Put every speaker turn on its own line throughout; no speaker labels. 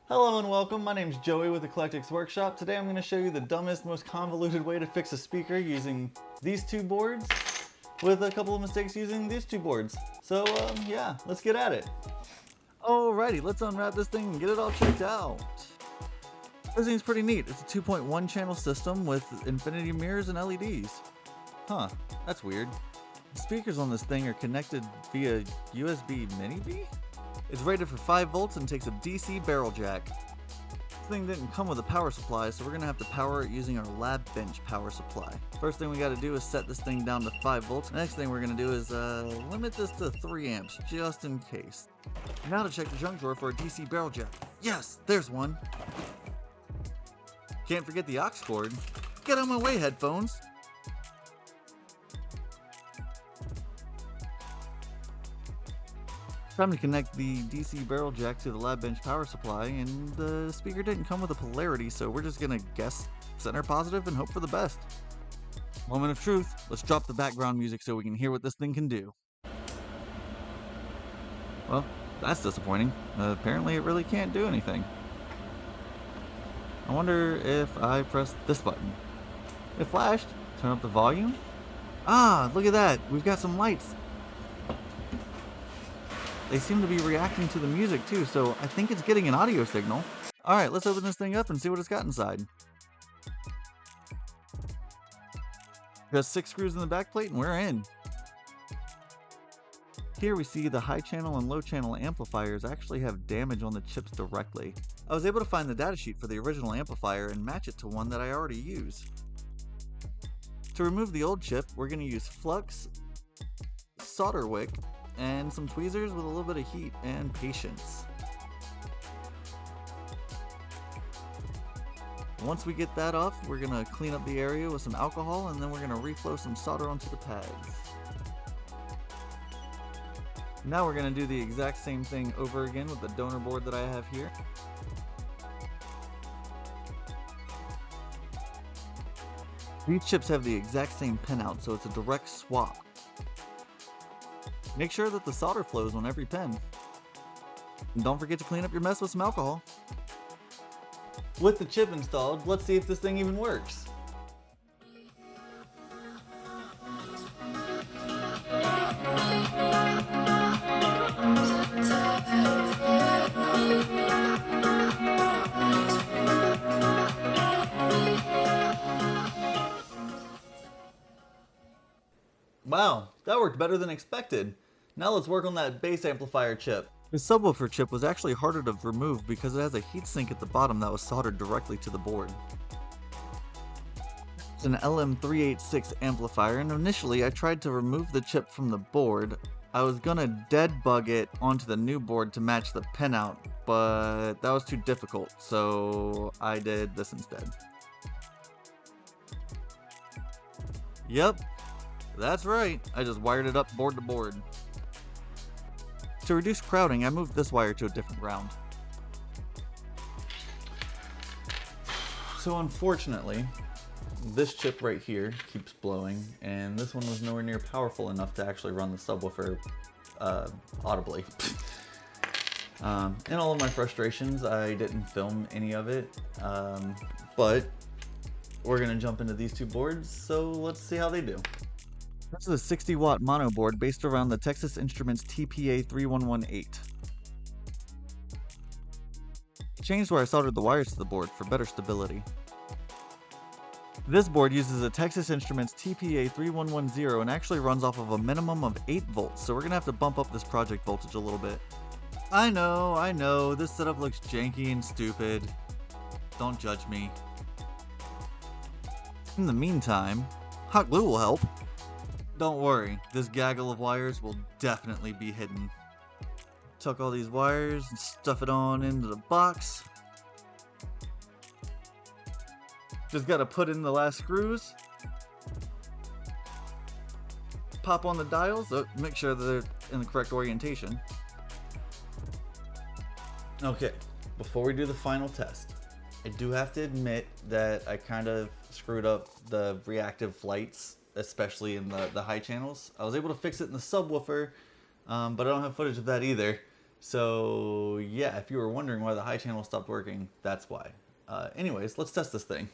Hello and welcome, my name's Joey with Eclectics Workshop. Today I'm going to show you the dumbest, most convoluted way to fix a speaker using these two boards with a couple of mistakes using these two boards. So yeah, let's get at it. Alrighty, let's unwrap this thing and get it all checked out. This thing's pretty neat. It's a 2.1 channel system with infinity mirrors and LEDs. Huh, that's weird. The speakers on this thing are connected via USB mini B? It's rated for 5 volts and takes a DC barrel jack. This thing didn't come with a power supply, so we're going to have to power it using our lab bench power supply. First thing we got to do is set this thing down to 5 volts. Next thing we're going to do is limit this to 3 amps, just in case. Now to check the junk drawer for a DC barrel jack. Yes, there's one. Can't forget the aux cord. Get out of my way, headphones. Time to connect the DC barrel jack to the lab bench power supply, and the speaker didn't come with a polarity, so we're just gonna guess center positive and hope for the best. Moment of truth, let's drop the background music so we can hear what this thing can do. Well, that's disappointing. Apparently it really can't do anything. I wonder if I press this button. It flashed. Turn up the volume. Ah, look at that, we've got some lights. They seem to be reacting to the music too, so I think it's getting an audio signal. Alright, let's open this thing up and see what it's got inside. Just 6 screws in the back plate and we're in. Here we see the high channel and low channel amplifiers actually have damage on the chips directly. I was able to find the datasheet for the original amplifier and match it to one that I already use. To remove the old chip, we're going to use flux, solder wick, and some tweezers with a little bit of heat and patience. Once we get that off, we're going to clean up the area with some alcohol, and then we're going to reflow some solder onto the pads. Now we're going to do the exact same thing over again with the donor board that I have here. These chips have the exact same pinout, so it's a direct swap. Make sure that the solder flows on every pin. And don't forget to clean up your mess with some alcohol. With the chip installed, let's see if this thing even works. Wow, that worked better than expected. Now let's work on that bass amplifier chip. The subwoofer chip was actually harder to remove because it has a heatsink at the bottom that was soldered directly to the board. It's an LM386 amplifier, and initially I tried to remove the chip from the board. I was gonna dead bug it onto the new board to match the pinout, but that was too difficult, so I did this instead. Yep, that's right, I just wired it up board to board. To reduce crowding, I moved this wire to a different ground. So unfortunately, this chip right here keeps blowing, and this one was nowhere near powerful enough to actually run the subwoofer audibly. In all of my frustrations, I didn't film any of it, but we're gonna jump into these two boards, so let's see how they do. This is a 60 watt mono board based around the Texas Instruments TPA 3118. I changed where I soldered the wires to the board for better stability. This board uses a Texas Instruments TPA 3110 and actually runs off of a minimum of 8 volts, so we're going to have to bump up this project voltage a little bit. I know, this setup looks janky and stupid. Don't judge me. In the meantime, hot glue will help. Don't worry, this gaggle of wires will definitely be hidden. Tuck all these wires and stuff it on into the box. Just gotta put in the last screws. Pop on the dials, make sure that they're in the correct orientation. Okay, before we do the final test, I do have to admit that I kind of screwed up the reactive flights, especially in the high channels. I was able to fix it in the subwoofer, but I don't have footage of that either. So yeah, if you were wondering why the high channel stopped working, that's why. Anyways, let's test this thing.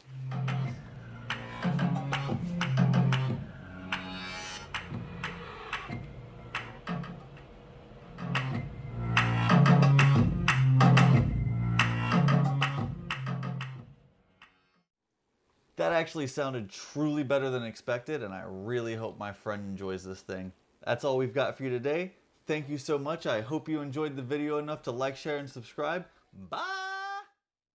That actually sounded truly better than expected, and I really hope my friend enjoys this thing. That's all we've got for you today. Thank you so much. I hope you enjoyed the video enough to like, share, and subscribe. Bye!